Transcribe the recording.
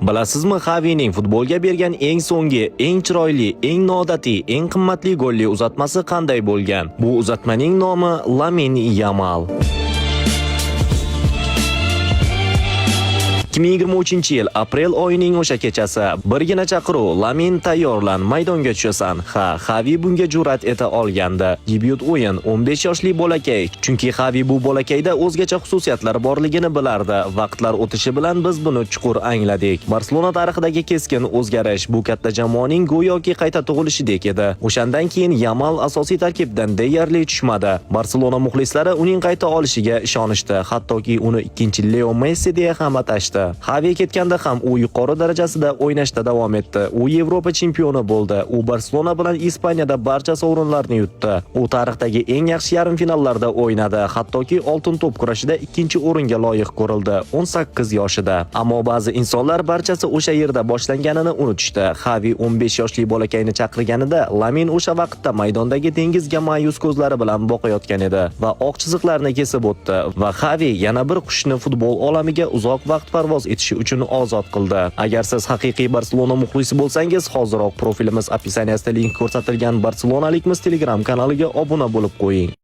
Bilasizmi, Xavining futbolga bergan eng so'nggi, eng chiroyli, eng noodatiy, eng qimmatli golli uzatmasi qanday bo'lgan? Bu uzatmaning nomi Lamine Yamal. 2023-yil aprel oyining o'sha kechasi birgina chaqiruv: Lamin tayyorlan, maydonga tushasan. Xavi bunga jur'at eta olgandi. Debyut o'yin 15 yoshli bolakay, chunki Xavi bu bolakayda o'zgacha xususiyatlar borligini bilardi. Vaqtlar o'tishi bilan biz buni chuqur angladik. Barselona tarixidagi keskin o'zgarish bu katta jamoaning go'yoki qayta tug'ilishidek edi. O'shandan keyin Yamal asosiy tarkibdan deyarli tushmadi. Barselona muxlislari uning qayta olishiga ishonishdi, hattoki uni ikkinchi Leo Messi deya ham atashdi. Xavi ketganda ham u yuqori darajasida o'ynashda davom etdi. U Yevropa chempioni bo'ldi. U Barselona bilan Ispaniyada barcha sovrinlarni yutdi. U tarixdagi eng yaxshi yarim finallarda o'ynadi. Hattoki oltin to'p kurashida ikkinchi o'ringa loyiq ko'rildi 18 yoshida. Ammo ba'zi insonlar barchasi o'sha yerda boshlanganini unutishdi. Xavi 15 yoshli bolakayni chaqirganida Lamin o'sha vaqtda maydondagi dengizga ma'yus ko'zlari bilan boqayotgan edi va oq chiziqlarni kesib o'tdi va Xavi yana bir qushni futbol olamiga uzoq vaqt parvoz etishi uchun ozod qildi. Agar siz haqiqiy Barselona muxlisi bo'lsangiz, hozirroq profilimiz opisiyaniyasida link ko'rsatilgan Barselonalik Telegram kanaliga obuna bo'lib qo'ying.